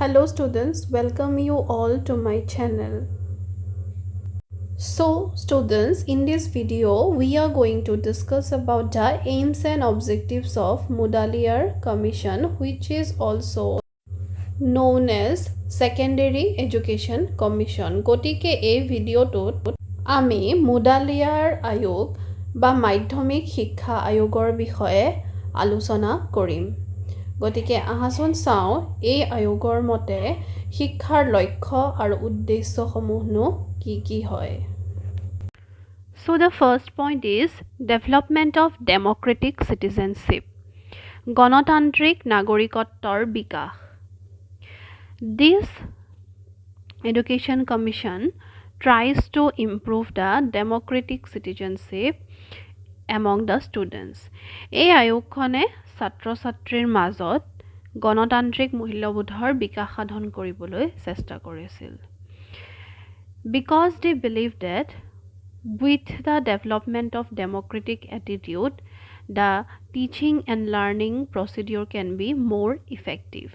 Hello students, welcome you all to my channel. So students, in this video we are going to discuss about the aims and objectives of Mudaliar Commission, which is also known as Secondary Education Commission. গতিকে এই ভিডিওটোত আমি মুডালিয়াৰ আয়োগ বা মাধ্যমিক শিক্ষা আয়োগৰ বিষয়ে আলোচনা কৰিম। গতিকে আহাচোন চাওঁ এই আয়োগৰ মতে শিক্ষাৰ লক্ষ্য আৰু উদ্দেশ্যসমূহনো কি হয়। So the first point is development of democratic citizenship. গণতান্ত্ৰিক নাগৰিকত্বৰ বিকাশ। This Education Commission tries to improve the democratic citizenship among the students. এই আয়োগখনে ছাত্ৰ ছাত্ৰীৰ মাজত গণতান্ত্ৰিক মূল্যবোধৰ বিকাশ সাধন কৰিবলৈ চেষ্টা কৰিছিল। Because they believe that with the development of democratic attitude, the teaching and learning procedure can be more effective.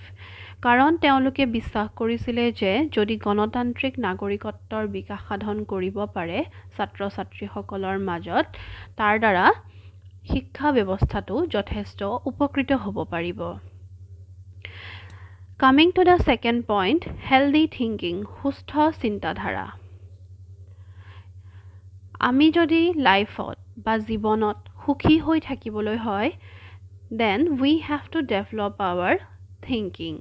কাৰণ তেওঁলোকে বিশ্বাস কৰিছিলে যে যদি গণতান্ত্ৰিক নাগৰিকত্বৰ বিকাশ সাধন কৰিব পাৰে ছাত্ৰ ছাত্ৰীসকলৰ মাজত তাৰ দ্বাৰা শিক্ষা ব্যৱস্থাটো যথেষ্ট উপকৃত হ'ব পাৰিব। Coming to the second point, healthy thinking, সুস্থ চিন্তাধাৰা। আমি যদি লাইফত বা জীৱনত সুখী হৈ থাকিবলৈ হয় then we have to develop our thinking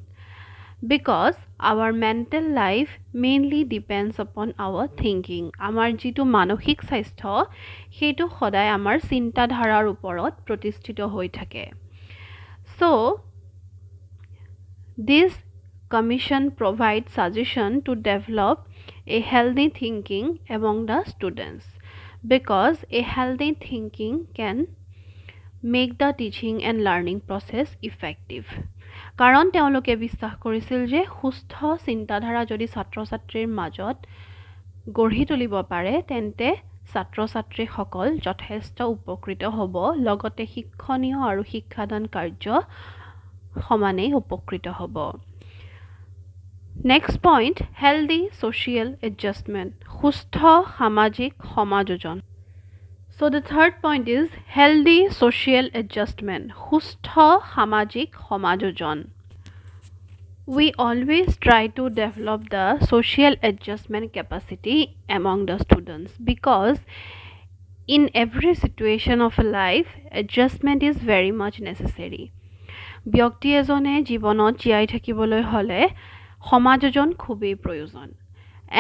because our mental life mainly depends upon our thinking. আমাৰ যিটো মানসিক স্বাস্থ্য সেইটো সদায় আমাৰ চিন্তাধাৰাৰ ওপৰত প্ৰতিষ্ঠিত হৈ থাকে। So this commission provides suggestion to develop a healthy thinking among the students because a healthy thinking can make the teaching and learning process effective. কাৰণ তেওঁলোকে বিশ্বাস কৰিছিল যে সুস্থ চিন্তাধাৰা যদি ছাত্ৰ ছাত্ৰীৰ মাজত গঢ়ি তুলিব পাৰে তেন্তে ছাত্ৰ ছাত্ৰীসকল যথেষ্ট উপকৃত হ'ব লগতে শিক্ষণীয় আৰু শিক্ষাদান কাৰ্য সমানেই উপকৃত হ'ব। Next point, healthy social adjustment, সুস্থ সামাজিক সমাযোজন। So the third point is healthy social adjustment, সুস্থ সামাজিক সমাযোজন। We always try to develop the social adjustment capacity among the students because in every situation of life, adjustment is very much necessary. ব্যক্তি এজনে জীৱনত জীয়াই থাকিবলৈ হ'লে সমাযোজন খুবেই প্ৰয়োজন।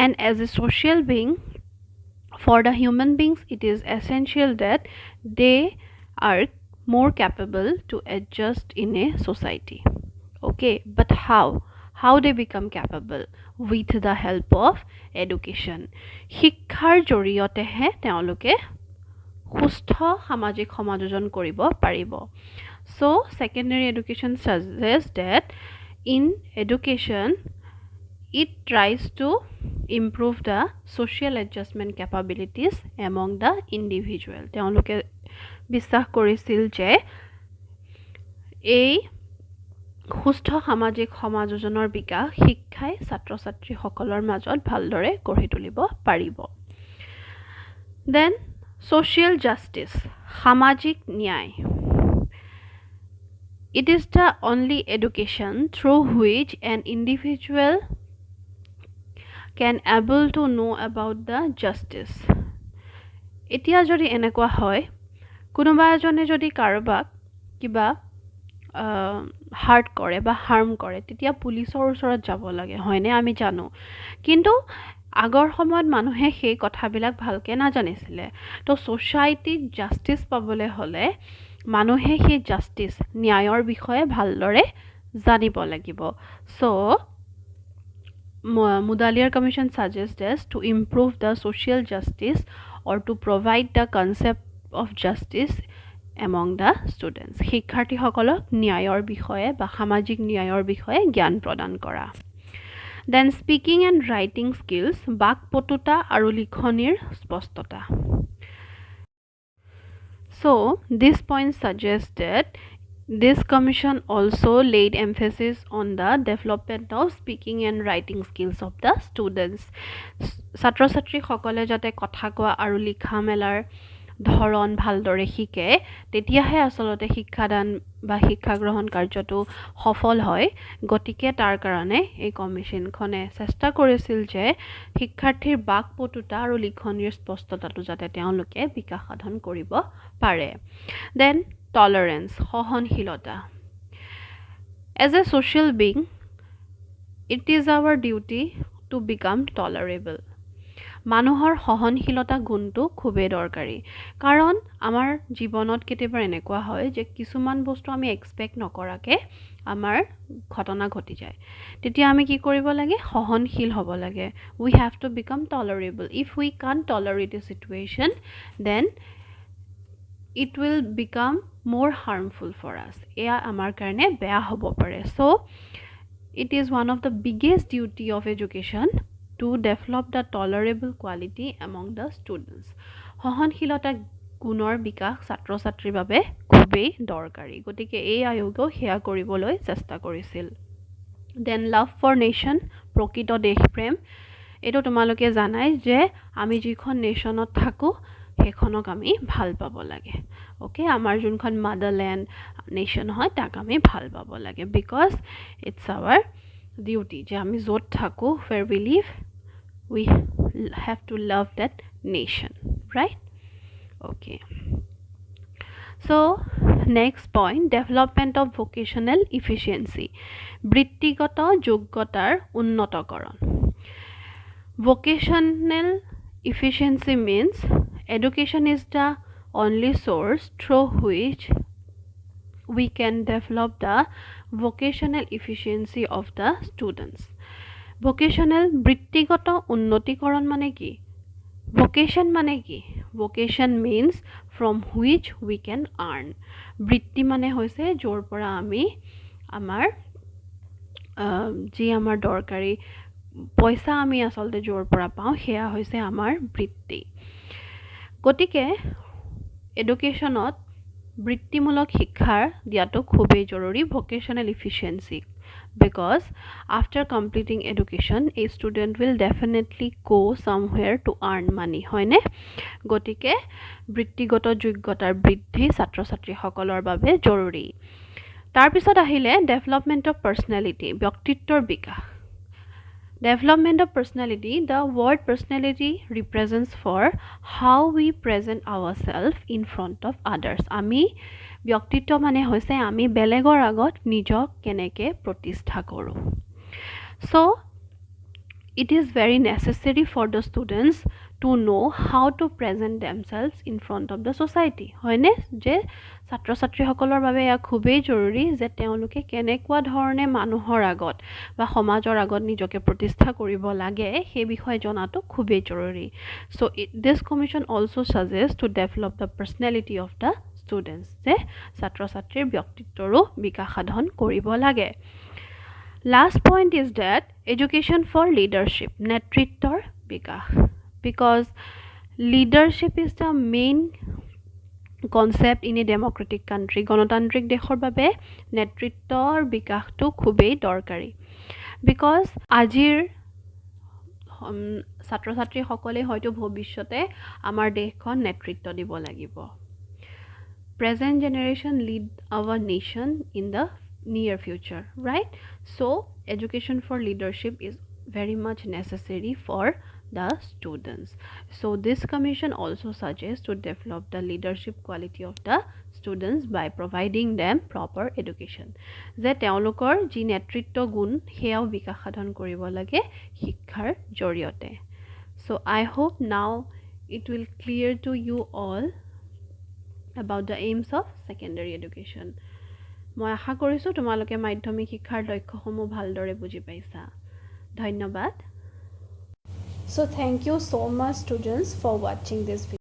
And as a social being, for the human beings, it is essential that they are more capable to adjust in a society. Okay, but how? How they become capable? With the help of education. শিক্ষাৰ জৰিয়তেহে তেওঁলোকে সুস্থ সামাজিক সমাযোজন কৰিব পাৰিব। So secondary education suggests that in education it tries to improve the social adjustment capabilities among the individual. তেওঁলোকে বিশ্বাস কৰিছিল যে এই সুস্থ সামাজিক সমাযোজনৰ বিকাশ শিক্ষাই ছাত্ৰ ছাত্ৰীসকলৰ মাজত ভালদৰে গঢ়ি তুলিব পাৰিব। Then social justice, সামাজিক ন্যায়. It is the only education through which an individual can able to know about the justice. এতিয়া যদি এনেকুৱা হয় কোনোবা এজনে যদি কাৰোবাক কিবা হাৰ্ট কৰে বা হাৰ্ম কৰে তেতিয়া পুলিচৰ ওচৰত যাব লাগে হয়নে আমি জানো কিন্তু আগৰ সময়ত মানুহে সেই কথাবিলাক ভালকে নাজানিছিলে তো সোসাইটিত জাস্টিস পাবলৈ হলে মানুহে সেই জাস্টিস ন্যায়ৰ বিষয়ে ভালদৰে জানিব লাগিব so Mudaliar Commission suggests us to improve the social justice or to provide the concept of justice among the students. শিক্ষাৰ্থীসকলক ন্যায়ৰ বিষয়ে বা সামাজিক ন্যায়ৰ বিষয়ে জ্ঞান প্ৰদান কৰা। Then speaking and writing skills, বাকপটুতা আৰু লিখনিৰ স্পষ্টতা. So this point suggests that This commission also laid emphasis on the development of speaking and writing skills of the students. ছাত্ৰ ছাত্ৰীসকলে যাতে কথা কোৱা আৰু লিখা মেলাৰ ধৰণ ভালদৰে শিকে তেতিয়াহে আচলতে শিক্ষাদান বা শিক্ষা গ্ৰহণ কাৰ্যটো সফল হয় গতিকে তাৰ কাৰণে এই কমিশনখনে চেষ্টা কৰিছিল যে শিক্ষাৰ্থীৰ বাকপটুতা আৰু লিখনিৰ স্পষ্টতাটো যাতে তেওঁলোকে বিকাশ সাধন কৰিব পাৰে দেন টলাৰেন্স সহনশীলতা as a social being it is our duty to become tolerable মানুহৰ সহনশীলতা গুণটো খুবেই দৰকাৰী কাৰণ আমাৰ জীৱনত কেতিয়াবা এনেকুৱা হয় যে কিছুমান বস্তু আমি এক্সপেক্ট নকৰাকে আমাৰ ঘটনা ঘটি যায় তেতিয়া আমি কি কৰিব লাগে সহনশীল হ'ব লাগে we have to become tolerable if we can't tolerate a situation then it will become more harmful for us এয়া আমাৰ কাৰণে বেয়া হ'ব পাৰে so it is one of the biggest duty of education to develop the tolerable quality among the students সহনশীলতা গুণৰ বিকাশ ছাত্ৰ ছাত্ৰীৰ বাবে খুবেই দৰকাৰী গতিকে এই আয়োগেও সেয়া কৰিবলৈ চেষ্টা কৰিছিল দেন লাভ ফৰ নেশ্যন প্ৰকৃত দেশপ্ৰেম এইটো তোমালোকে জানাই যে আমি যিখন নেশ্যনত থাকোঁ সেইখনক আমি ভাল পাব লাগে ওকে আমাৰ যোনখন মাদাৰলেণ্ড নেশ্যন হয় তাক আমি ভাল পাব লাগে বিকজ ইটছ আৱাৰ ডিউটি যে আমি য'ত থাকোঁ where we live we have to love that nation right okay so next point development of vocational efficiency বৃত্তিগত যোগ্যতাৰ উন্নতকৰণ vocational efficiency means education is the only source through which we can develop the vocational efficiency of the students vocational বৃত্তিগত উন্নতিকৰণ মানে কি vocation মানে কি vocation means from which we can earn বৃত্তি মানে হৈছে য'ৰ পৰা আমি আমাৰ যি আমাৰ দৰকাৰী পইচা আমি আচলতে য'ৰ পৰা পাওঁ সেয়া হৈছে আমাৰ বৃত্তি গতিকে এডুকেশ্যনত বৃত্তিমূলক শিক্ষাৰ দিয়াটো খুবেই জৰুৰী vocational efficiency because after completing education a student will definitely go somewhere to earn money হয়নে গতিকে বৃত্তিগত যোগ্যতাৰ বৃদ্ধি ছাত্ৰ ছাত্ৰীসকলৰ বাবে জৰুৰী তাৰপিছত আহিলে ডেভেলপমেণ্ট অফ পাৰ্চনেলিটি ব্যক্তিত্বৰ বিকাশ Development of personality. The word personality represents for how we present ourselves in front of others. আমি ব্যক্তিত্ব মানে হৈছে আমি বেলেগৰ আগত নিজক কেনেকৈ প্ৰতিষ্ঠা কৰোঁ So it is very necessary for the students to know how to present themselves in front of the society হয়নে যে ছাত্ৰ ছাত্ৰীসকলৰ বাবে এয়া খুবেই জৰুৰী যে তেওঁলোকে কেনেকুৱা ধৰণে মানুহৰ আগত বা সমাজৰ আগত নিজকে প্ৰতিষ্ঠা কৰিব লাগে সেই বিষয়ে জনাটো খুবেই জৰুৰী so this commission also suggests to develop the personality of the students যে ছাত্ৰ ছাত্ৰীৰ ব্যক্তিত্বৰো বিকাশ সাধন কৰিব লাগে Last point is that education for leadership, netrittor bikash, because leadership is the main concept in a democratic country. Gonotantrik deshor babe netrittor bikash to khubei dorkari. Because ajir ছাত্ৰ ছাত্ৰী সকলে হয়তো ভৱিষ্যতে আমাৰ দেশখন নেতৃত্ব দিব লাগিব Present generation lead our nation in the near future right so education for leadership is very much necessary for the students so this commission also suggests to develop the leadership quality of the students by providing them proper education যে তেওঁলোকৰ যি নেতৃত্ব গুণ হেয়াও বিকাশ সাধন কৰিব লাগে শিক্ষাৰ জৰিয়তে so I hope now it will clear to you all about the aims of secondary education মই আশা কৰিছো তোমালোকে মাধ্যমিক শিক্ষাৰ লক্ষ্যসমূহ ভালদৰে বুজি পাইছা ধন্যবাদ So thank you so much students for watching this video